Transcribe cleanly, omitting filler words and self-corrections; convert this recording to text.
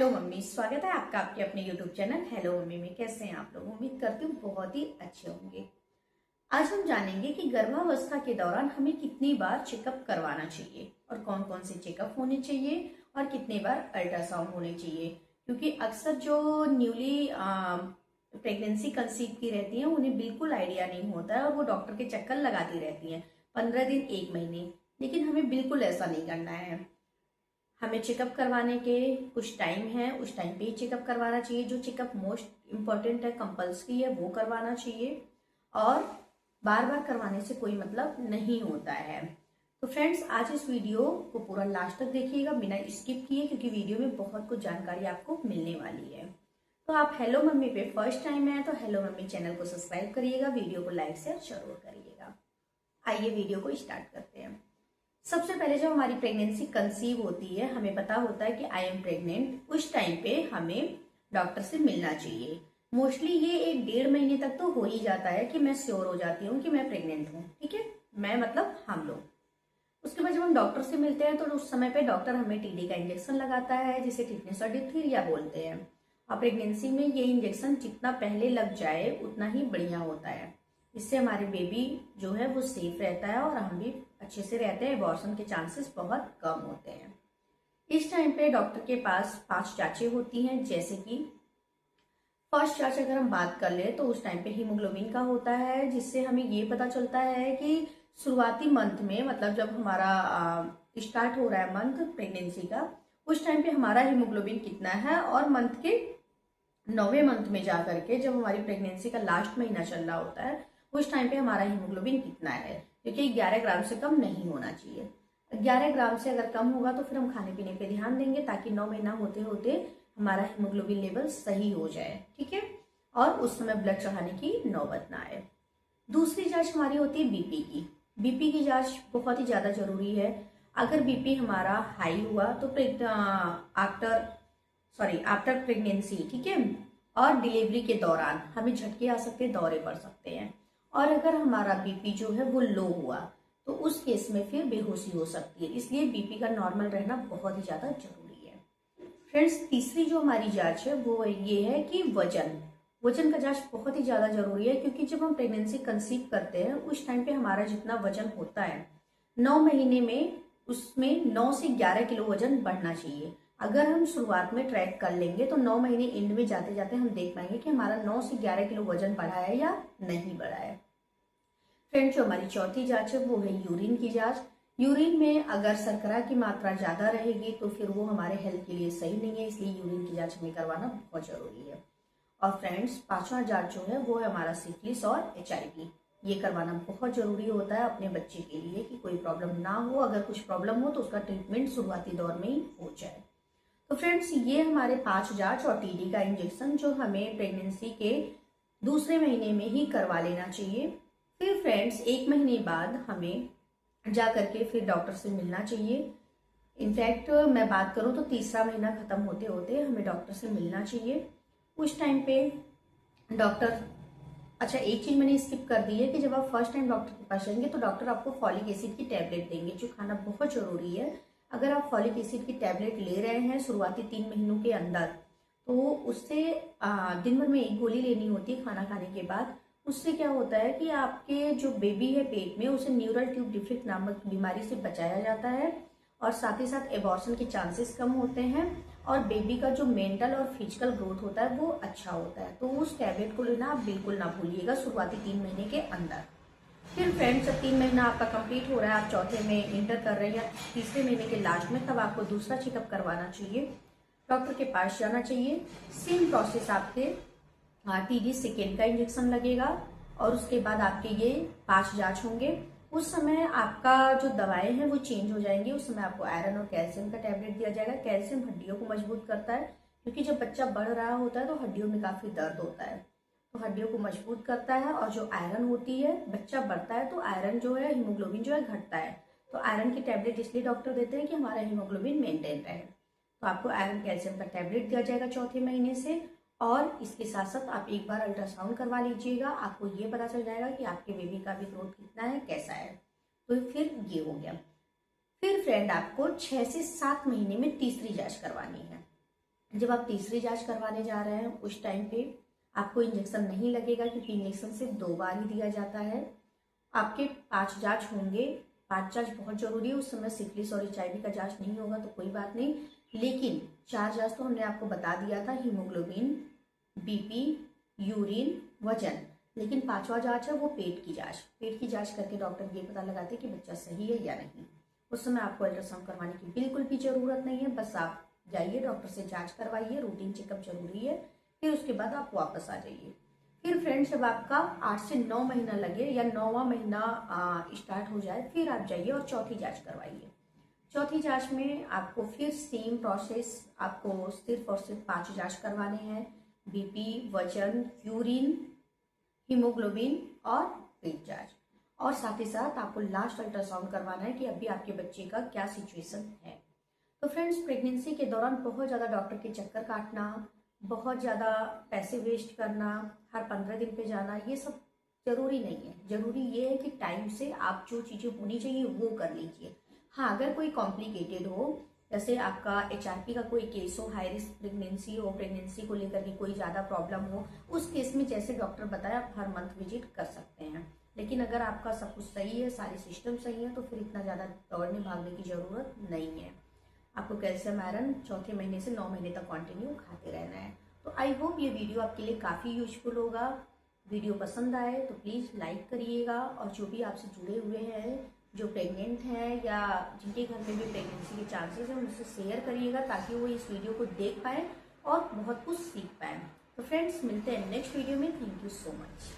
Hello mummy, स्वागत है आपका आपके अपने यूट्यूब चैनल हेलो मम्मी में। कैसे हैं आप लोग? उम्मीद करती हूँ बहुत ही अच्छे होंगे। आज हम जानेंगे कि गर्भावस्था के दौरान हमें कितनी बार चेकअप करवाना चाहिए और कौन कौन से चेकअप होने चाहिए और कितने बार अल्ट्रासाउंड होने चाहिए। क्योंकि अक्सर जो न्यूली प्रेगनेंसी कंसीव की रहती हैं उन्हें बिल्कुल आइडिया नहीं होता है और वो डॉक्टर के चक्कर लगाती रहती हैं 15 दिन 1 महीने। लेकिन हमें बिल्कुल ऐसा नहीं करना है। हमें चेकअप करवाने के कुछ टाइम है, उस टाइम पे ही चेकअप करवाना चाहिए। जो चेकअप मोस्ट इम्पॉर्टेंट है, कंपल्सरी है, वो करवाना चाहिए और बार बार करवाने से कोई मतलब नहीं होता है। तो फ्रेंड्स, आज इस वीडियो को पूरा लास्ट तक देखिएगा बिना स्किप किए, क्योंकि वीडियो में बहुत कुछ जानकारी आपको मिलने वाली है। तो आप हेलो मम्मी पे फर्स्ट टाइम है तो हेलो मम्मी चैनल को सब्सक्राइब करिएगा, वीडियो को लाइक शेयर जरूर करिएगा। आइए वीडियो को स्टार्ट करते हैं। सबसे पहले जब हमारी प्रेगनेंसी कंसीव होती है, हमें पता होता है कि आई एम प्रेग्नेंट, उस टाइम पे हमें डॉक्टर से मिलना चाहिए। मोस्टली ये 1-1.5 महीने तक तो हो ही जाता है कि मैं श्योर हो जाती हूँ कि मैं प्रेग्नेंट हूँ। ठीक है, मैं मतलब हम लोग। उसके बाद जब हम डॉक्टर से मिलते हैं तो उस समय पे डॉक्टर हमें टीडी का इंजेक्शन लगाता है, जिसे टिटनेस और डिप्थीरिया बोलते हैं। और प्रेगनेंसी में ये इंजेक्शन जितना पहले लग जाए उतना ही बढ़िया होता है। इससे हमारे बेबी जो है वो सेफ रहता है और हम भी अच्छे से रहते हैं। एबॉर्शन के चांसेस बहुत कम होते हैं। इस टाइम पे डॉक्टर के पास 5 जांचें होती हैं, जैसे कि फर्स्ट जांच अगर हम बात कर ले तो उस टाइम पे हीमोग्लोबिन का होता है, जिससे हमें ये पता चलता है कि शुरुआती मंथ में, मतलब जब हमारा स्टार्ट हो रहा है मंथ प्रेगनेंसी का, उस टाइम पे हमारा हीमोग्लोबिन कितना है। और मंथ के 9वें मंथ में जाकर के जब हमारी प्रेगनेंसी का लास्ट महीना चल रहा होता है, उस टाइम पे हमारा हीमोग्लोबिन कितना है, क्योंकि 11 ग्राम से कम नहीं होना चाहिए। 11 ग्राम से अगर कम होगा तो फिर हम खाने पीने पे ध्यान देंगे, ताकि 9 महीना होते होते हमारा हीमोग्लोबिन लेवल सही हो जाए। ठीक है, और उस समय ब्लड चढ़ाने की नौबत ना आए। दूसरी जांच हमारी होती है बीपी की। बीपी की जांच बहुत ही ज्यादा जरूरी है। अगर बीपी हमारा हाई हुआ तो आफ्टर प्रेगनेंसी, ठीक है, और डिलीवरी के दौरान हमें झटके आ सकते हैं, दौरे पड़ सकते हैं। और अगर हमारा बीपी जो है वो लो हुआ तो उस केस में फिर बेहोशी हो सकती है। इसलिए बीपी का नॉर्मल रहना बहुत ही ज्यादा जरूरी है। फ्रेंड्स, तीसरी जो हमारी जांच है वो ये है कि वजन का जांच बहुत ही ज्यादा जरूरी है, क्योंकि जब हम प्रेगनेंसी कंसीव करते हैं उस टाइम पे हमारा जितना वजन होता है 9 महीने में, उसमें 9 से 11 किलो वजन बढ़ना चाहिए। अगर हम शुरुआत में ट्रैक कर लेंगे तो 9 महीने एंड में जाते जाते हम देख पाएंगे कि हमारा 9 से 11 किलो वजन बढ़ा है या नहीं बढ़ा है। फ्रेंड्स, जो हमारी चौथी जांच है वो है यूरिन की जांच। यूरिन में अगर शर्करा की मात्रा ज्यादा रहेगी तो फिर वो हमारे हेल्थ के लिए सही नहीं है, इसलिए यूरिन की जांच हमें करवाना बहुत जरूरी है। और फ्रेंड्स, 5वां जांच जो है वो है हमारा सिफिलिस और HIV। ये करवाना बहुत जरूरी होता है अपने बच्चे के लिए, कि कोई प्रॉब्लम ना हो। अगर कुछ प्रॉब्लम हो तो उसका ट्रीटमेंट शुरुआती दौर में ही हो जाए। तो फ्रेंड्स, ये हमारे 5 जांच और टीडी का इंजेक्शन जो हमें प्रेगनेंसी के दूसरे महीने में ही करवा लेना चाहिए। फिर फ्रेंड्स, 1 महीने बाद हमें जा करके फिर डॉक्टर से मिलना चाहिए। इनफैक्ट मैं बात करूं तो तीसरा महीना खत्म होते होते हमें डॉक्टर से मिलना चाहिए। उस टाइम पे डॉक्टर, अच्छा एक चीज मैंने स्किप कर दी है कि जब आप फर्स्ट टाइम डॉक्टर के पास जाएंगे तो डॉक्टर आपको फॉलिक एसिड की टैबलेट देंगे, जो खाना बहुत जरूरी है। अगर आप फॉलिक एसिड की टैबलेट ले रहे हैं शुरुआती 3 महीनों के अंदर, तो उससे दिन भर में 1 गोली लेनी होती है खाना खाने के बाद। उससे क्या होता है कि आपके जो बेबी है पेट में, उसे न्यूरल ट्यूब डिफेक्ट नामक बीमारी से बचाया जाता है और साथ ही साथ एबॉर्शन के चांसेस कम होते हैं और बेबी का जो मेंटल और फिजिकल ग्रोथ होता है वो अच्छा होता है। तो उस टैबलेट को लेना आप बिल्कुल ना भूलिएगा शुरुआती 3 महीने के अंदर। फिर फ्रेंड्स, जब 3 महीना आपका कंप्लीट हो रहा है, आप चौथे में इंटर कर रहे हैं या तीसरे महीने के लास्ट में, तब आपको दूसरा चेकअप करवाना चाहिए। डॉक्टर के पास जाना चाहिए। सेम प्रोसेस, आपके टीडी सेकेंड का इंजेक्शन लगेगा और उसके बाद आपके ये 5 जांच होंगे। उस समय आपका जो दवाएं हैं वो चेंज हो जाएंगी। उस समय आपको आयरन और कैल्शियम का टैबलेट दिया जाएगा। कैल्शियम हड्डियों को मजबूत करता है, क्योंकि जब बच्चा बढ़ रहा होता है तो हड्डियों में काफी दर्द होता है, तो हड्डियों को मजबूत करता है। और जो आयरन होती है, बच्चा बढ़ता है तो आयरन जो है, हीमोग्लोबिन जो है घटता है, तो आयरन की टैबलेट इसलिए डॉक्टर देते हैं कि हमारा हीमोग्लोबिन मेंटेन रहे। तो आपको आयरन कैल्शियम का टैबलेट दिया जाएगा चौथे महीने से। और इसके साथ साथ आप एक बार अल्ट्रासाउंड करवा लीजिएगा, आपको ये पता चल जाएगा कि आपके बेबी का भी ग्रोथ कितना है, कैसा है। तो फिर ये हो गया। फिर फ्रेंड, आपको 6 से 7 महीने में तीसरी जांच करवानी है। जब आप तीसरी जांच करवाने जा रहे हैं उस टाइम पे आपको इंजेक्शन नहीं लगेगा, क्योंकि इंजेक्शन सिर्फ 2 बार ही दिया जाता है। आपके 5 जांच होंगे, 5 जांच बहुत जरूरी है। उस समय सिफिलिस और HIV का जांच नहीं होगा तो कोई बात नहीं, लेकिन 4 जांच तो हमने आपको बता दिया था, हीमोग्लोबिन, BP, यूरिन, वजन। लेकिन 5वां जांच है वो पेट की जांच। पेट की जांच करके डॉक्टर ये पता लगाते हैं कि बच्चा सही है या नहीं। उस समय आपको अल्ट्रासाउंड करवाने की बिल्कुल भी जरूरत नहीं है, बस आप जाइए डॉक्टर से जांच करवाइए, रूटीन चेकअप जरूरी है, फिर उसके बाद आप वापस आ जाइए। फिर फ्रेंड्स जब आपका 8 से 9 महीना लगे या 9वां महीना स्टार्ट हो जाए, फिर आप जाइए और चौथी जांच करवाइए। चौथी जांच में आपको फिर सेम प्रोसेस, आपको सिर्फ और सिर्फ 5 जांच करवाने हैं, BP, वजन, यूरिन, हीमोग्लोबिन और पेट जांच। और साथ ही साथ आपको लास्ट अल्ट्रासाउंड करवाना है कि अभी आपके बच्चे का क्या सिचुएशन है। तो फ्रेंड्स प्रेगनेंसी के दौरान बहुत ज़्यादा डॉक्टर के चक्कर काटना, बहुत ज़्यादा पैसे वेस्ट करना, हर 15 दिन पे जाना, ये सब जरूरी नहीं है। जरूरी ये है कि टाइम से आप जो चीज़ें होनी चाहिए वो कर लीजिए। हाँ, अगर कोई कॉम्प्लिकेटेड हो, जैसे आपका HRP का कोई केस हो, हाई रिस्क प्रेगनेंसी हो, प्रेगनेंसी को लेकर के कोई ज़्यादा प्रॉब्लम हो, उस केस में जैसे डॉक्टर बताया आप हर मंथ विजिट कर सकते हैं। लेकिन अगर आपका सब कुछ सही है, सारे सिस्टम सही है, तो फिर इतना ज़्यादा दौड़ने भागने की ज़रूरत नहीं है। आपको कैल्शियम आयरन चौथे महीने से 9 महीने तक कंटिन्यू खाते रहना है। तो आई होप ये वीडियो आपके लिए काफ़ी यूजफुल होगा। वीडियो पसंद आए तो प्लीज़ लाइक करिएगा, और जो भी आपसे जुड़े हुए हैं, जो प्रेग्नेंट हैं या जिनके घर में भी प्रेगनेंसी के चांसेस हैं, उनसे शेयर करिएगा ताकि वो इस वीडियो को देख पाएँ और बहुत कुछ सीख पाएँ। तो फ्रेंड्स मिलते हैं नेक्स्ट वीडियो में। Thank you so much.